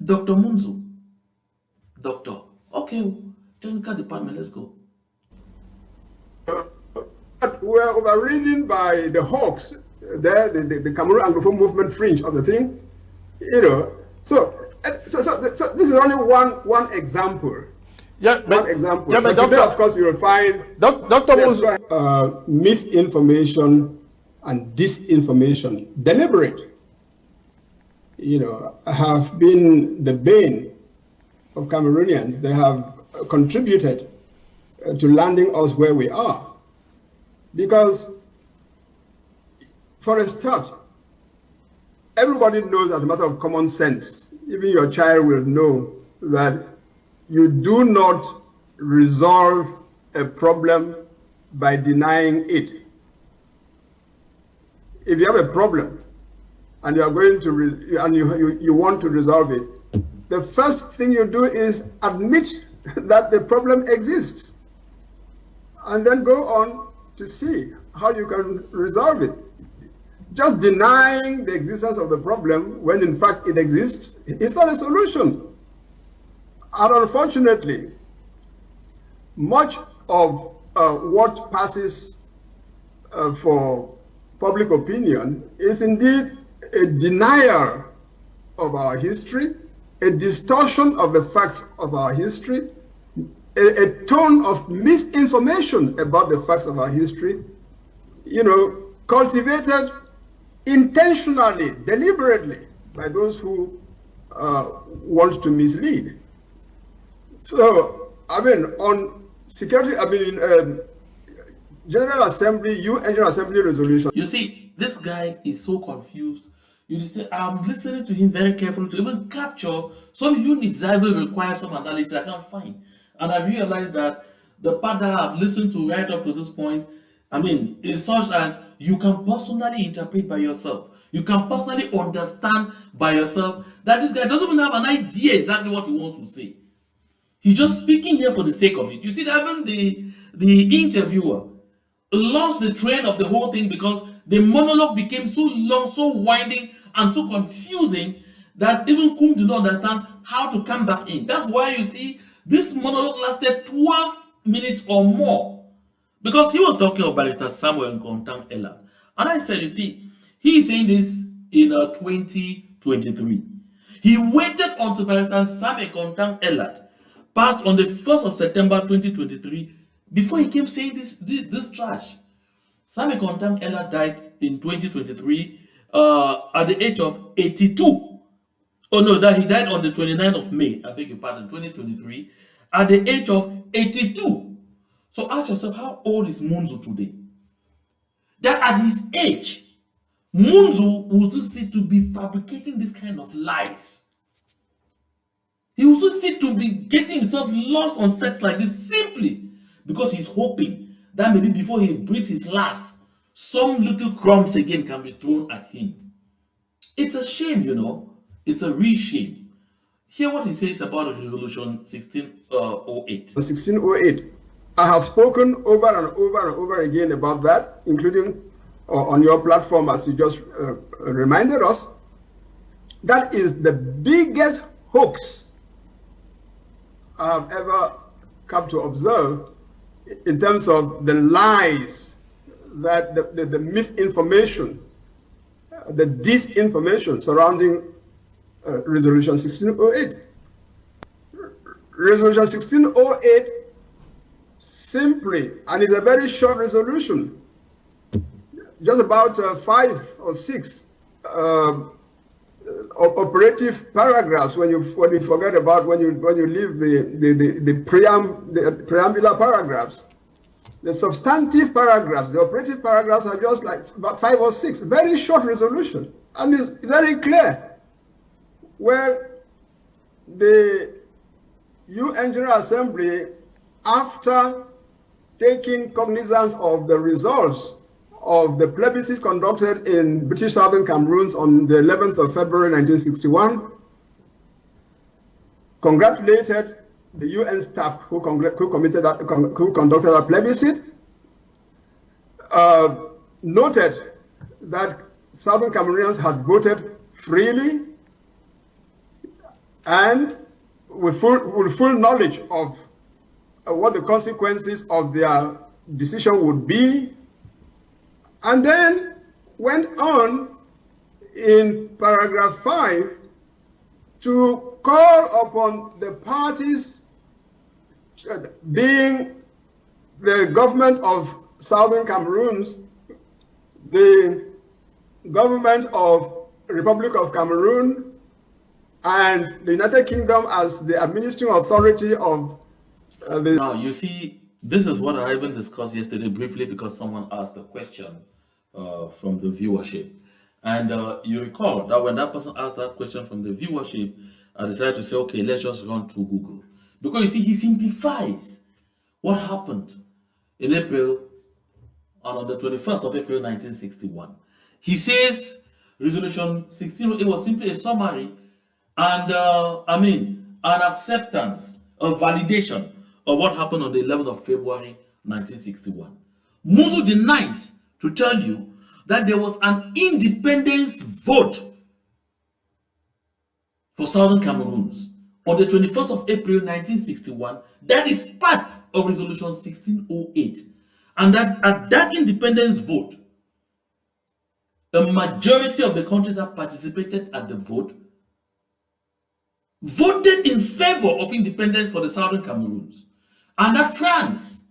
Dr. Munzu. Doctor. Okay, technical department, let's go. We're overridden by the hawks, the Cameroon Anglophone movement fringe of the thing, So this is only one example. Yeah, one example. Yeah, but today, of course, you will find Dr. Munzu, misinformation and disinformation, deliberate, have been the bane of Cameroonians. They have contributed to landing us where we are. Because, for a start, everybody knows as a matter of common sense, even your child will know that you do not resolve a problem by denying it. If you have a problem and you are going to you want to resolve it, the first thing you do is admit that the problem exists, and then go on to see how you can resolve it. Just denying the existence of the problem when in fact it exists is not a solution. And unfortunately, much of what passes for public opinion is indeed a denial of our history, a distortion of the facts of our history, a tone of misinformation about the facts of our history, cultivated intentionally, deliberately by those who want to mislead. So, on security, General Assembly, UN General Assembly resolution. You see, this guy is so confused. You see, I'm listening to him very carefully to even capture some units that will require some analysis I can't find. And I realized that the part that I've listened to right up to this point, is such as you can personally interpret by yourself. You can personally understand by yourself that this guy doesn't even have an idea exactly what he wants to say. He's just speaking here for the sake of it. You see, even the interviewer lost the train of the whole thing because the monologue became so long, so winding, and so confusing that even Kum did not understand how to come back in. That's why you see this monologue lasted 12 minutes or more, because he was talking about it as Samuel Nkontang Ella. And I said, you see, he is saying this in 2023. He waited until Barrister Samuel Nkontang Ella passed on the 1st of September 2023 before he came saying this trash. Samuel Nkontang Ella died in 2023 at the age of 82. Oh no, that he died on the 29th of May, I beg your pardon, 2023, at the age of 82. So ask yourself, how old is Munzu today? That at his age, Munzu will still see to be fabricating this kind of lies. He will see to be getting himself lost on sets like this simply because he's hoping that maybe before he breathes his last, some little crumbs again can be thrown at him. It's a shame, you know. It's a real shame. Hear what he says about Resolution 1608. 1608. I have spoken over and over and over again about that, including on your platform, as you just reminded us. That is the biggest hoax I have ever come to observe in terms of the lies, that the misinformation, the disinformation surrounding Resolution 1608. Resolution 1608 simply, and it's a very short resolution, just about 5 or 6 operative paragraphs when you forget about when you leave the preambular paragraphs. The substantive paragraphs, the operative paragraphs are just like about 5 or 6, very short resolution, and it's very clear where the UN General Assembly, after taking cognizance of the results of the plebiscite conducted in British Southern Cameroons on the 11th of February 1961, congratulated the UN staff who conducted that plebiscite, noted that Southern Cameroonians had voted freely and with full knowledge of what the consequences of their decision would be, and then went on in paragraph 5 to call upon the parties, being the government of Southern Cameroons, the government of Republic of Cameroon, and the United Kingdom as the administering authority of the... Now, you see, this is what I even discussed yesterday briefly because someone asked a question from the viewership. And you recall that when that person asked that question from the viewership, I decided to say, okay, let's just run to Google. Because you see, he simplifies what happened in April, and on the 21st of April 1961. He says Resolution 16, it was simply a summary and, an acceptance, a validation of what happened on the 11th of February 1961. Munzu denies to tell you that there was an independence vote for Southern Cameroons on the 21st of April 1961. That is part of Resolution 1608. And that at that independence vote, a majority of the countries that participated at the vote voted in favor of independence for the Southern Cameroons. And that France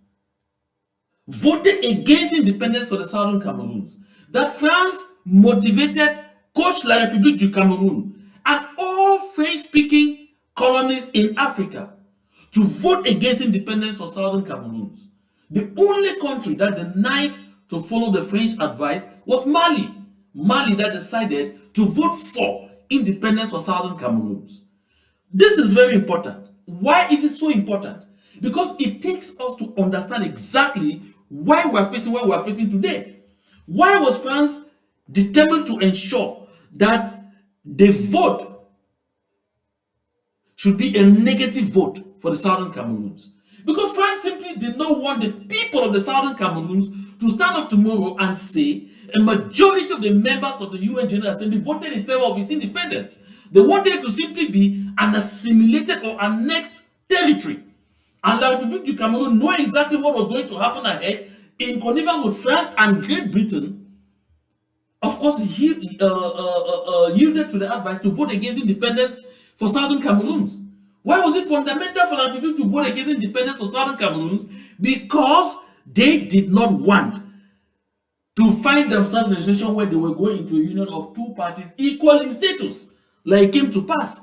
voted against independence for the Southern Cameroons. That France motivated, coached La République du Cameroun and all French-speaking colonies in Africa to vote against independence for Southern Cameroons. The only country that denied to follow the French advice was Mali. Mali that decided to vote for independence for Southern Cameroons. This is very important. Why is it so important? Because it takes us to understand exactly why we're facing what we're facing today. Why was France determined to ensure that the vote should be a negative vote for the Southern Cameroons? Because France simply did not want the people of the Southern Cameroons to stand up tomorrow and say a majority of the members of the UN General Assembly voted in favor of its independence. They wanted it to simply be an assimilated or annexed territory. And La République du Cameroon knew exactly what was going to happen ahead in connivance with France and Great Britain. Of course, he yielded to the advice to vote against independence for Southern Cameroons. Why was it fundamental for La République to vote against independence for Southern Cameroons? Because they did not want to find themselves in a situation where they were going into a union of two parties equal in status, like it came to pass.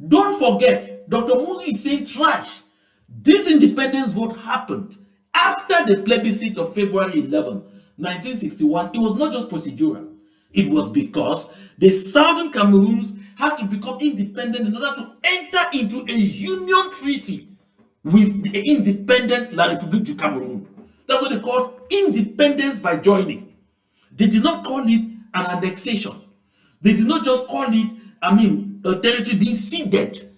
Don't forget, Dr. Munzu is saying trash. This independence vote happened after the plebiscite of February 11, 1961. It was not just procedural. It was because the Southern Cameroons had to become independent in order to enter into a union treaty with the independent La République du Cameroon. That's what they called independence by joining. They did not call it an annexation. They did not just call it, a territory being ceded.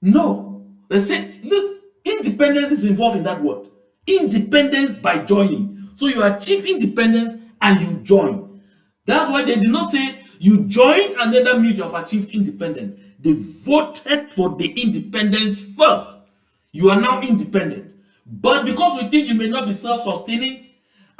No. They said, look, independence is involved in that word. Independence by joining. So you achieve independence and you join. That's why they did not say you join and then that means you have achieved independence. They voted for the independence first. You are now independent. But because we think you may not be self-sustaining,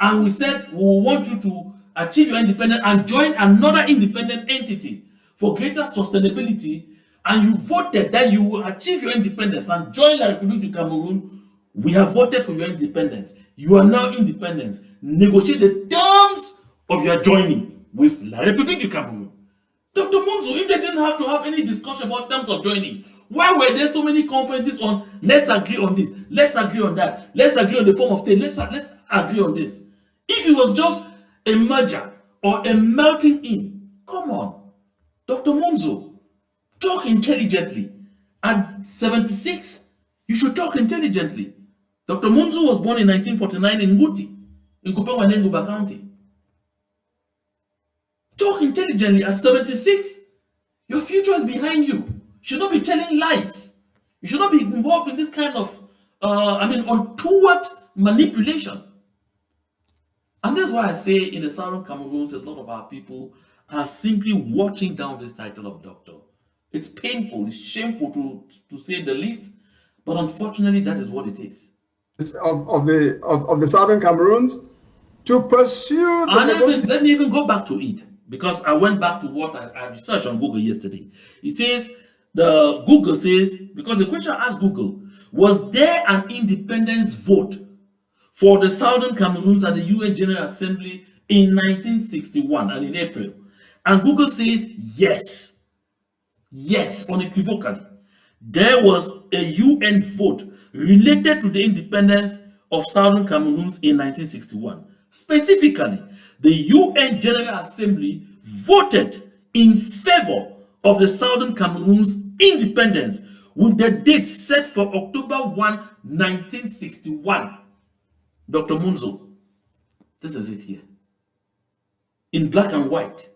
and we said we want you to achieve your independence and join another independent entity for greater sustainability, and you voted that you will achieve your independence and join La République du Cameroon, we have voted for your independence. You are now independent. Negotiate the terms of your joining with La République du Cameroon. Dr. Munzu, if they didn't have to have any discussion about terms of joining, why were there so many conferences on let's agree on this, let's agree on that, let's agree on the form of state, let's agree on this? If it was just a merger or a melting in, come on, Dr. Munzu, talk intelligently. At 76, you should talk intelligently. Dr. Munzu was born in 1949 in Nguti, in Kupewanenguba County. Talk intelligently at 76. Your future is behind you. You should not be telling lies. You should not be involved in this kind of, untoward manipulation. And that's why I say in the southern Cameroons, a lot of our people are simply watching down this title of doctor. It's painful, it's shameful to say the least, but unfortunately, that is what it is. Of the southern Cameroons to pursue the let me even go back to it, because I went back to what I researched on Google yesterday. It says, Google says, because the question I asked Google, was there an independence vote for the southern Cameroons at the UN General Assembly in 1961 and in April? And Google says yes. Yes, unequivocally. There was a UN vote related to the independence of southern Cameroons in 1961. Specifically, the UN General Assembly voted in favor of the southern Cameroons independence with the date set for October 1, 1961. Dr. Munzu, this is it here. In black and white.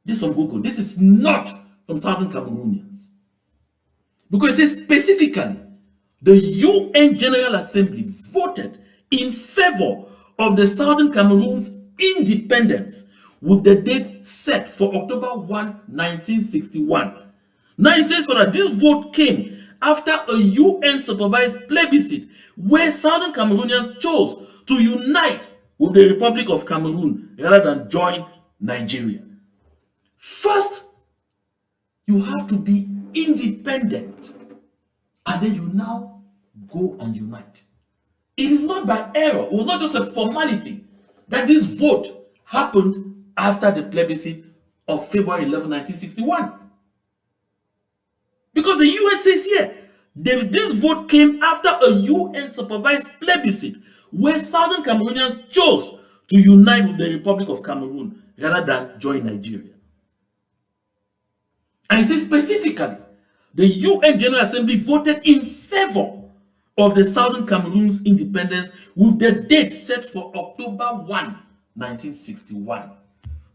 This is on Google. This is not from southern Cameroonians. Because it says specifically, the UN General Assembly voted in favor of the southern Cameroons independence with the date set for October 1, 1961. Now it says that this vote came after a UN-supervised plebiscite where southern Cameroonians chose to unite with the Republic of Cameroon rather than join Nigeria. First, you have to be independent, and then you now go and unite. It is not by error, it was not just a formality that this vote happened after the plebiscite of February 11, 1961. Because the UN says here, this vote came after a UN-supervised plebiscite where southern Cameroonians chose to unite with the Republic of Cameroon rather than join Nigeria. And it says specifically, the UN General Assembly voted in favor of the southern Cameroon's independence with the date set for October 1, 1961.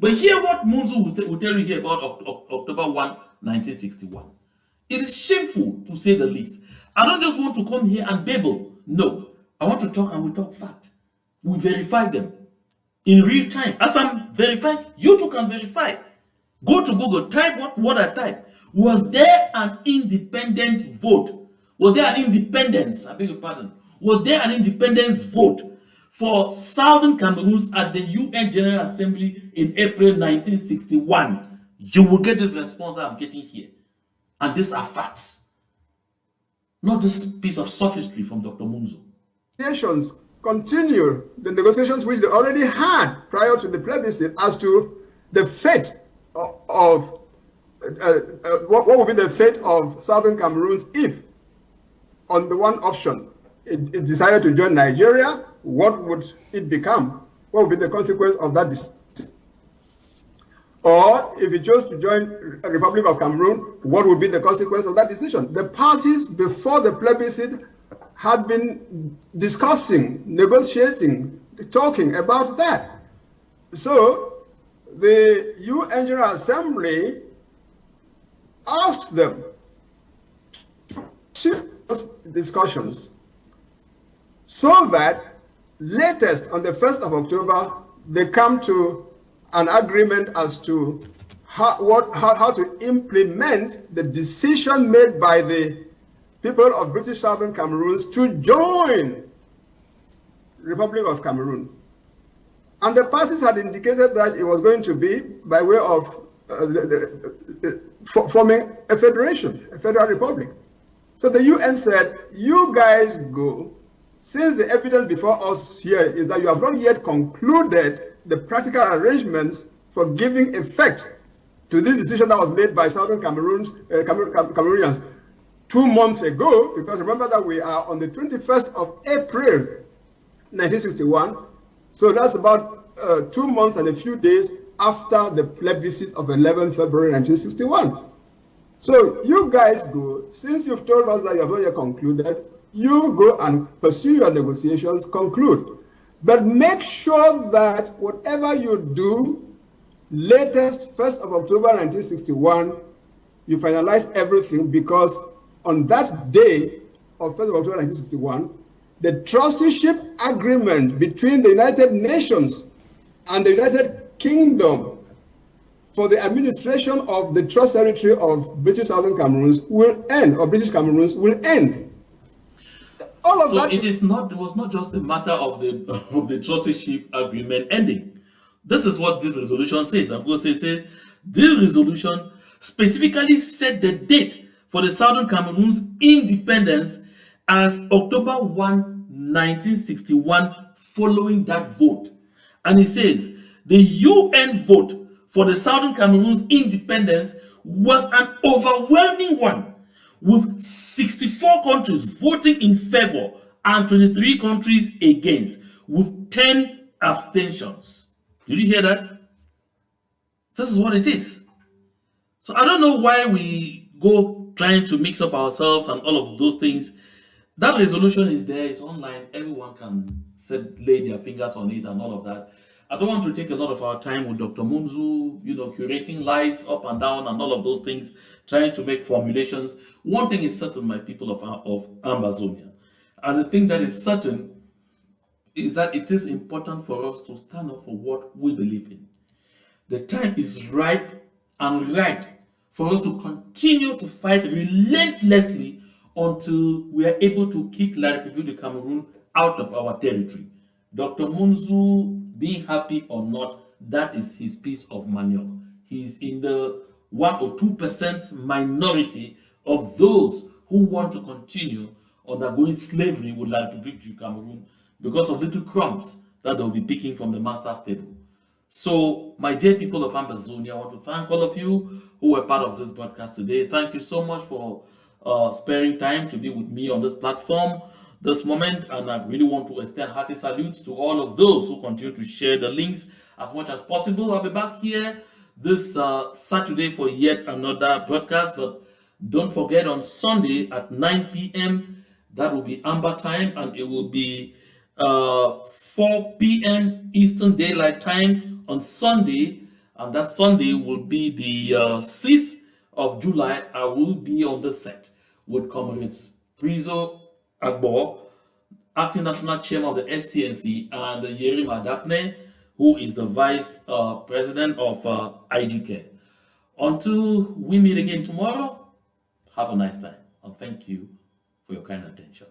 But hear what Munzu will tell you here about October 1, 1961. It is shameful, to say the least. I don't just want to come here and babble. No, I want to talk, and we talk fact. We verify them in real time. As I'm verifying, you too can verify. Go to Google, type what I type. Was there an independent vote? Was there an independence? I beg your pardon. Was there an independence vote for southern Cameroons at the UN General Assembly in April 1961? You will get this response I'm getting here. And these are facts. Not this piece of sophistry from Dr. Munzu. Negotiations continue the negotiations which they already had prior to the plebiscite as to the fate of what would be the fate of southern Cameroons if, on the one option, it decided to join Nigeria. What would it become? What would be the consequence of that decision? or if he chose to join the Republic of Cameroon, what would be the consequence of that decision? The parties before the plebiscite had been discussing, negotiating, talking about that. So the UN General Assembly asked them to discussions so that latest on the 1st of October, they come to an agreement as to how to implement the decision made by the people of British Southern Cameroons to join Republic of Cameroon. And the parties had indicated that it was going to be by way of forming a federation, a federal republic. So the UN said, you guys go, since the evidence before us here is that you have not yet concluded the practical arrangements for giving effect to this decision that was made by Southern Cameroonians 2 months ago, because remember that we are on the 21st of April, 1961. So that's about 2 months and a few days after the plebiscite of 11 February 1961. So you guys go, since you've told us that you have not yet concluded, you go and pursue your negotiations, conclude. But make sure that whatever you do, latest 1st of October 1961, you finalize everything, because on that day of 1st of October 1961, the trusteeship agreement between the United Nations and the United Kingdom for the administration of the trust territory of British Southern Cameroons will end, or British Cameroons will end. All of So that it was not just a matter of the trusteeship agreement ending. This is what this resolution says. I'm going to say this resolution specifically set the date for the Southern Cameroons independence as October 1, 1961, following that vote. And it says the UN vote for the Southern Cameroons independence was an overwhelming one, with 64 countries voting in favor and 23 countries against, with 10 abstentions. Did you hear that? This is what it is. So I don't know why we go trying to mix up ourselves and all of those things. That resolution is there, it's online, everyone can lay their fingers on it and all of that. I don't want to take a lot of our time with Dr. Munzu, curating lies up and down and all of those things, trying to make formulations. One thing is certain, my people of Ambazonia, and the thing that is certain is that it is important for us to stand up for what we believe in. The time is ripe and right for us to continue to fight relentlessly until we are able to kick La République de Cameroon out of our territory. Dr. Munzu, being happy or not, that is his piece of manure. He's in the 1 or 2% minority of those who want to continue undergoing slavery with La République du Cameroon because of little crumbs that they'll be picking from the master's table. So, my dear people of Ambazonia, I want to thank all of you who were part of this broadcast today. Thank you so much for sparing time to be with me on this platform this moment, and I really want to extend hearty salutes to all of those who continue to share the links as much as possible. I'll be back here this Saturday for yet another broadcast, but don't forget on Sunday at 9 p.m. that will be Amber time, and it will be 4 p.m. Eastern Daylight Time on Sunday, and that Sunday will be the 6th of July. I will be on the set with Comrades Prizo Agbo, acting national chairman of the SCNC, and Yerim Adapne, who is the vice president of IGK. Until we meet again tomorrow, have a nice time, and thank you for your kind attention.